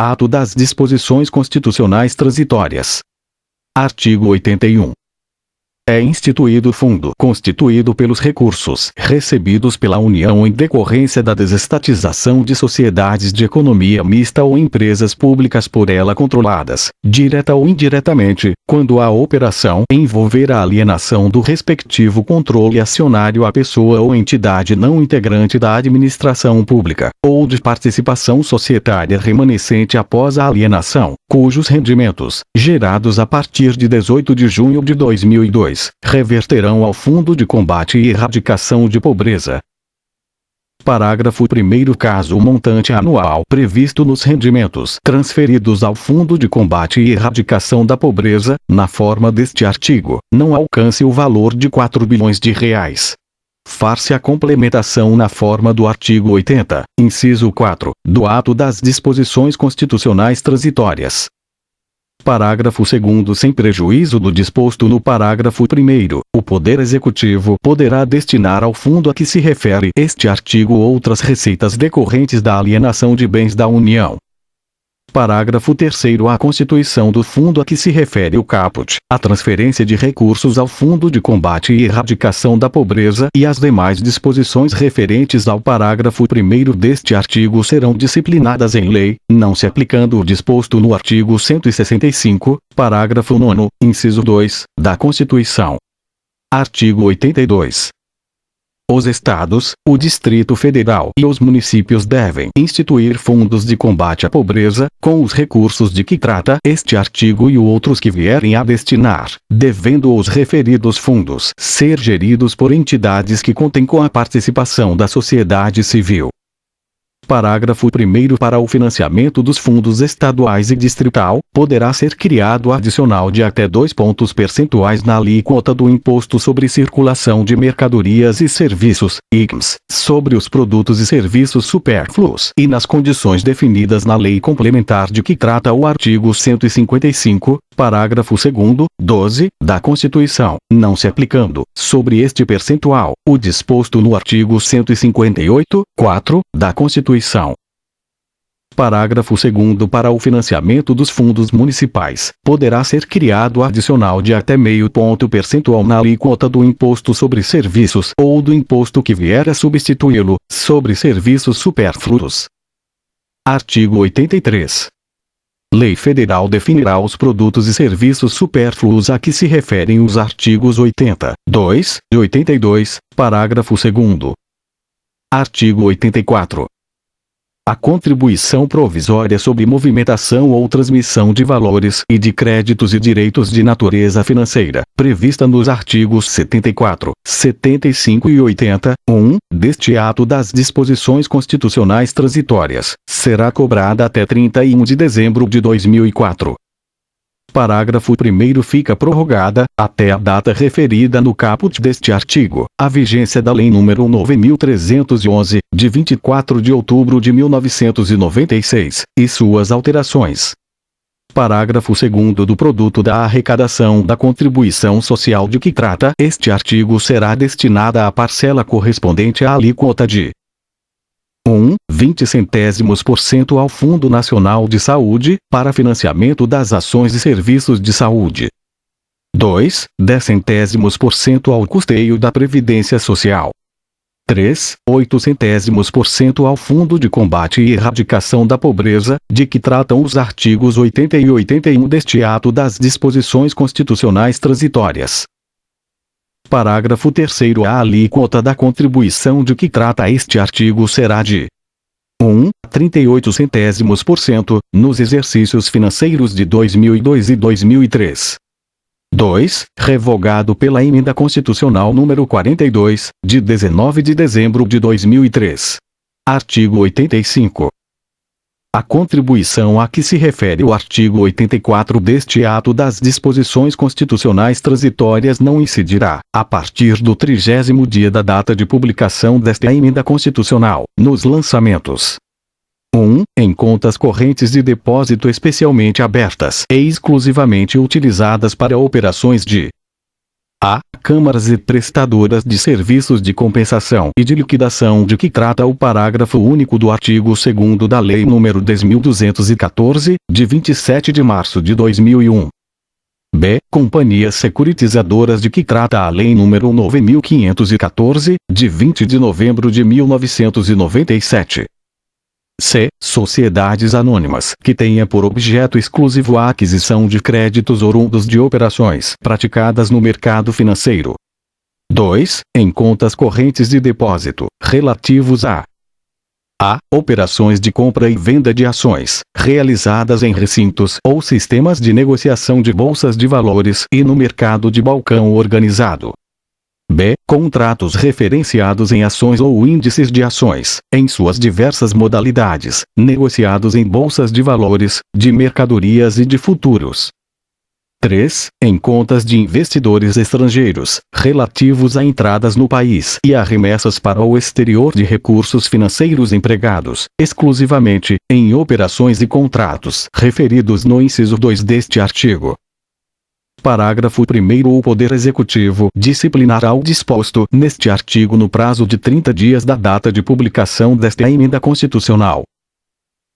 Ato das Disposições Constitucionais Transitórias. Artigo 81. É instituído fundo constituído pelos recursos recebidos pela União em decorrência da desestatização de sociedades de economia mista ou empresas públicas por ela controladas, direta ou indiretamente, quando a operação envolver a alienação do respectivo controle acionário à pessoa ou entidade não integrante da administração pública, ou de participação societária remanescente após a alienação, cujos rendimentos, gerados a partir de 18 de junho de 2002, reverterão ao Fundo de Combate e Erradicação de Pobreza. Parágrafo 1º. Caso o montante anual previsto nos rendimentos transferidos ao Fundo de Combate e Erradicação da Pobreza, na forma deste artigo, não alcance o valor de R$ 4 bilhões, far-se a complementação na forma do artigo 80, inciso 4, do Ato das Disposições Constitucionais Transitórias. Parágrafo 2º. Sem prejuízo do disposto no parágrafo 1º, o Poder Executivo poderá destinar ao fundo a que se refere este artigo outras receitas decorrentes da alienação de bens da União. Parágrafo 3º. A constituição do fundo a que se refere o caput, a transferência de recursos ao Fundo de Combate e Erradicação da Pobreza e as demais disposições referentes ao parágrafo 1º deste artigo serão disciplinadas em lei, não se aplicando o disposto no artigo 165, parágrafo 9º, inciso 2, da Constituição. Artigo 82. Os Estados, o Distrito Federal e os municípios devem instituir fundos de combate à pobreza, com os recursos de que trata este artigo e outros que vierem a destinar, devendo os referidos fundos ser geridos por entidades que contem com a participação da sociedade civil. Parágrafo 1º. Para o financiamento dos fundos estaduais e distrital, poderá ser criado adicional de até 2 pontos percentuais na alíquota do Imposto sobre Circulação de Mercadorias e Serviços, ICMS, sobre os produtos e serviços supérfluos e nas condições definidas na lei complementar de que trata o artigo 155, parágrafo 2º, 12, da Constituição, não se aplicando, sobre este percentual, o disposto no artigo 158, 4, da Constituição. Parágrafo 2º. Para o financiamento dos fundos municipais, poderá ser criado adicional de até meio ponto percentual na alíquota do Imposto sobre Serviços ou do imposto que vier a substituí-lo, sobre serviços supérfluos. Artigo 83. Lei Federal definirá os produtos e serviços supérfluos a que se referem os artigos 80, 2 e 82, parágrafo 2º. Artigo 84. A contribuição provisória sobre movimentação ou transmissão de valores e de créditos e direitos de natureza financeira, prevista nos artigos 74, 75 e 80, 1, deste Ato das Disposições Constitucionais Transitórias, será cobrada até 31 de dezembro de 2004. Parágrafo 1º. Fica prorrogada, até a data referida no caput deste artigo, a vigência da Lei nº 9.311, de 24 de outubro de 1996, e suas alterações. Parágrafo 2º. Do produto da arrecadação da contribuição social de que trata este artigo será destinada a parcela correspondente à alíquota de 20 centésimos por cento ao Fundo Nacional de Saúde, para financiamento das ações e serviços de saúde. 10 centésimos por cento ao custeio da Previdência Social. 8 centésimos por cento ao Fundo de Combate e Erradicação da Pobreza, de que tratam os artigos 80 e 81 deste Ato das Disposições Constitucionais Transitórias. Parágrafo 3º. A alíquota da contribuição de que trata este artigo será de 38 centésimos por cento, nos exercícios financeiros de 2002 e 2003. 2. Revogado pela Emenda Constitucional número 42, de 19 de dezembro de 2003. Artigo 85. A contribuição a que se refere o artigo 84 deste Ato das Disposições Constitucionais Transitórias não incidirá, a partir do 30º dia da data de publicação desta emenda constitucional, nos lançamentos. 1. Em contas correntes de depósito especialmente abertas e exclusivamente utilizadas para operações de A. Câmaras e prestadoras de serviços de compensação e de liquidação de que trata o parágrafo único do artigo 2º da Lei nº 10.214, de 27 de março de 2001. B. Companhias securitizadoras de que trata a Lei nº 9.514, de 20 de novembro de 1997. C. Sociedades anônimas que tenha por objeto exclusivo a aquisição de créditos oriundos de operações praticadas no mercado financeiro. 2. Em contas correntes de depósito, relativos a operações de compra e venda de ações, realizadas em recintos ou sistemas de negociação de bolsas de valores e no mercado de balcão organizado. B. Contratos referenciados em ações ou índices de ações, em suas diversas modalidades, negociados em bolsas de valores, de mercadorias e de futuros. 3. Em contas de investidores estrangeiros, relativos a entradas no país e a remessas para o exterior de recursos financeiros empregados, exclusivamente, em operações e contratos referidos no inciso 2 deste artigo. Parágrafo 1º. O Poder Executivo disciplinará o disposto neste artigo no prazo de 30 dias da data de publicação desta emenda constitucional.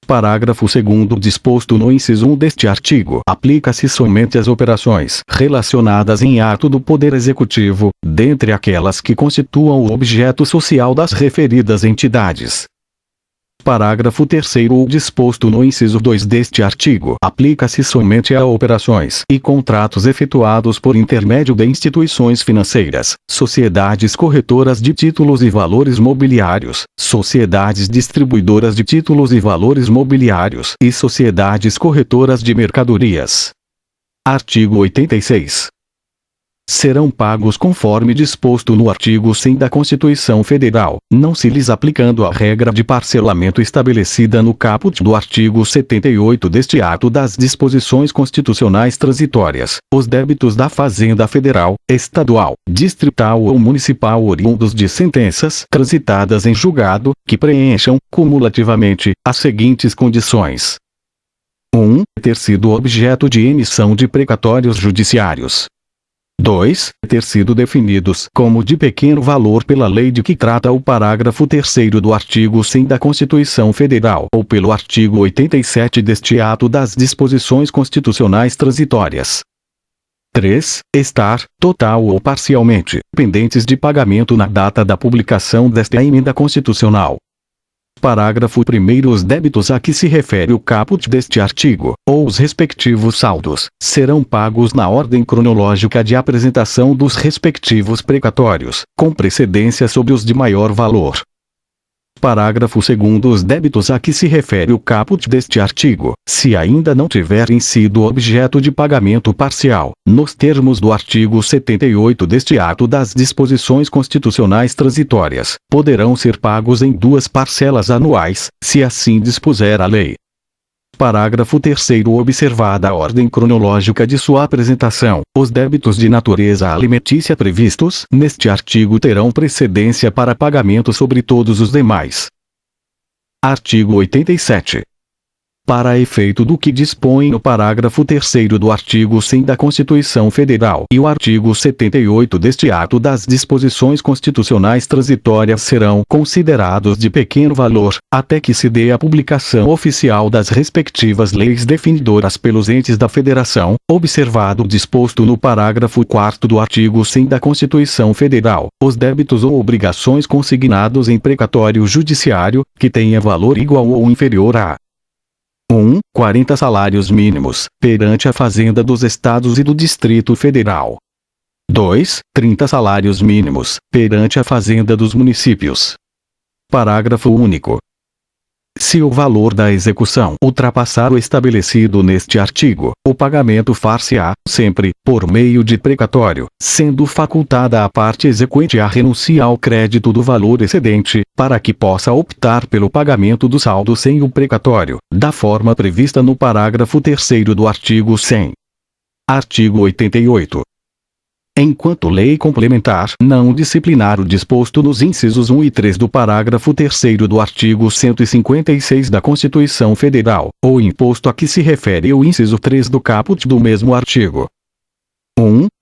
Parágrafo 2º. Disposto no inciso 1 deste artigo, aplica-se somente às operações relacionadas em ato do Poder Executivo, dentre aquelas que constituam o objeto social das referidas entidades. Parágrafo 3º. O disposto no inciso 2 deste artigo aplica-se somente a operações e contratos efetuados por intermédio de instituições financeiras, sociedades corretoras de títulos e valores mobiliários, sociedades distribuidoras de títulos e valores mobiliários e sociedades corretoras de mercadorias. Artigo 86. Serão pagos conforme disposto no artigo 100 da Constituição Federal, não se lhes aplicando a regra de parcelamento estabelecida no caput do artigo 78 deste ato das disposições constitucionais transitórias, os débitos da Fazenda Federal, Estadual, Distrital ou Municipal oriundos de sentenças transitadas em julgado, que preencham, cumulativamente, as seguintes condições. 1. Ter sido objeto de emissão de precatórios judiciários. 2. Ter sido definidos como de pequeno valor pela lei de que trata o parágrafo 3º do artigo 100 da Constituição Federal ou pelo artigo 87 deste ato das disposições constitucionais transitórias. 3. Estar, total ou parcialmente, pendentes de pagamento na data da publicação desta emenda constitucional. Parágrafo 1º. Os débitos a que se refere o caput deste artigo, ou os respectivos saldos, serão pagos na ordem cronológica de apresentação dos respectivos precatórios, com precedência sobre os de maior valor. Parágrafo 2º. Os débitos a que se refere o caput deste artigo, se ainda não tiverem sido objeto de pagamento parcial, nos termos do artigo 78 deste ato das disposições constitucionais transitórias, poderão ser pagos em 2 parcelas anuais, se assim dispuser a lei. Parágrafo 3º. Observada a ordem cronológica de sua apresentação, os débitos de natureza alimentícia previstos neste artigo terão precedência para pagamento sobre todos os demais. Artigo 87. Para efeito do que dispõe o parágrafo 3º do artigo 100 da Constituição Federal e o artigo 78 deste ato das disposições constitucionais transitórias serão considerados de pequeno valor, até que se dê a publicação oficial das respectivas leis definidoras pelos entes da Federação, observado o disposto no parágrafo 4º do artigo 100 da Constituição Federal, os débitos ou obrigações consignados em precatório judiciário, que tenha valor igual ou inferior a 1. 40 salários mínimos, perante a Fazenda dos Estados e do Distrito Federal. 2. 30 salários mínimos, perante a Fazenda dos Municípios. Parágrafo único. Se o valor da execução ultrapassar o estabelecido neste artigo, o pagamento far-se-á, sempre, por meio de precatório, sendo facultada à parte exequente a renunciar ao crédito do valor excedente, para que possa optar pelo pagamento do saldo sem o precatório, da forma prevista no parágrafo 3º do artigo 100. Artigo 88. Enquanto lei complementar não disciplinar o disposto nos incisos 1 e 3 do parágrafo 3º do artigo 156 da Constituição Federal, ou imposto a que se refere o inciso 3 do caput do mesmo artigo.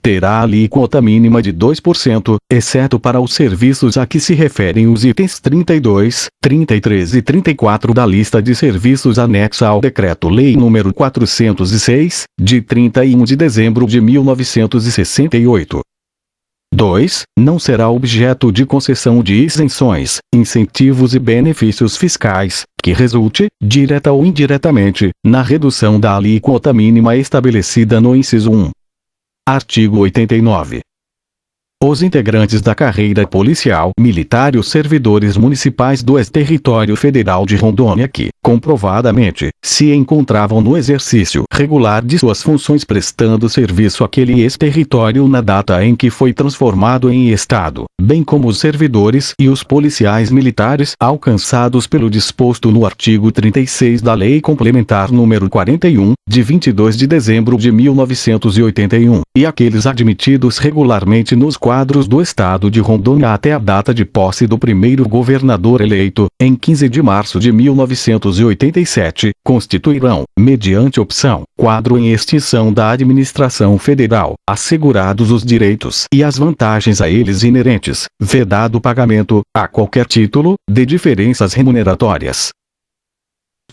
Terá alíquota mínima de 2%, exceto para os serviços a que se referem os itens 32, 33 e 34 da lista de serviços anexa ao Decreto-Lei nº 406, de 31 de dezembro de 1968. 2. Não será objeto de concessão de isenções, incentivos e benefícios fiscais, que resulte, direta ou indiretamente, na redução da alíquota mínima estabelecida no inciso 1. Artigo 89. Os integrantes da carreira policial, militar e os servidores municipais do ex-território federal de Rondônia que, comprovadamente, se encontravam no exercício regular de suas funções prestando serviço àquele ex-território na data em que foi transformado em Estado, bem como os servidores e os policiais militares alcançados pelo disposto no artigo 36 da Lei Complementar nº 41, de 22 de dezembro de 1981, e aqueles admitidos regularmente nos quadros do Estado de Rondônia até a data de posse do primeiro governador eleito, em 15 de março de 1987, constituirão, mediante opção, quadro em extinção da administração federal, assegurados os direitos e as vantagens a eles inerentes, vedado o pagamento, a qualquer título, de diferenças remuneratórias.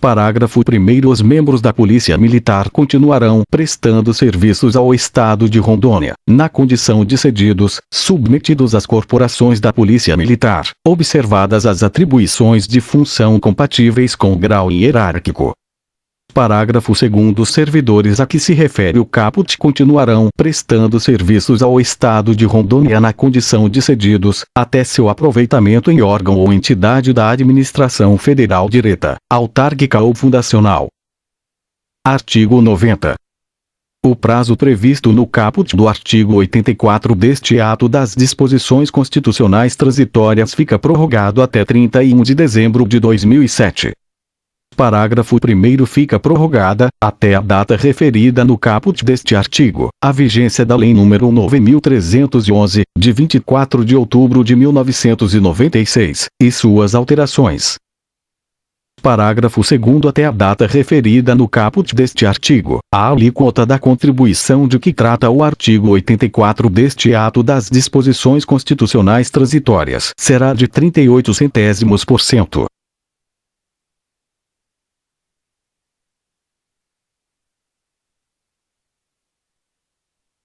Parágrafo 1º. Os membros da Polícia Militar continuarão prestando serviços ao Estado de Rondônia, na condição de cedidos, submetidos às corporações da Polícia Militar, observadas as atribuições de função compatíveis com o grau hierárquico. Parágrafo 2º. Os servidores a que se refere o caput continuarão prestando serviços ao Estado de Rondônia na condição de cedidos, até seu aproveitamento em órgão ou entidade da administração federal direta, autárquica ou fundacional. Artigo 90. O prazo previsto no caput do artigo 84 deste ato das disposições constitucionais transitórias fica prorrogado até 31 de dezembro de 2007. Parágrafo 1º. Fica prorrogada, até a data referida no caput deste artigo, a vigência da Lei nº 9.311, de 24 de outubro de 1996, e suas alterações. Parágrafo 2º. Até a data referida no caput deste artigo, a alíquota da contribuição de que trata o artigo 84 deste ato das disposições constitucionais transitórias será de 38 centésimos por cento.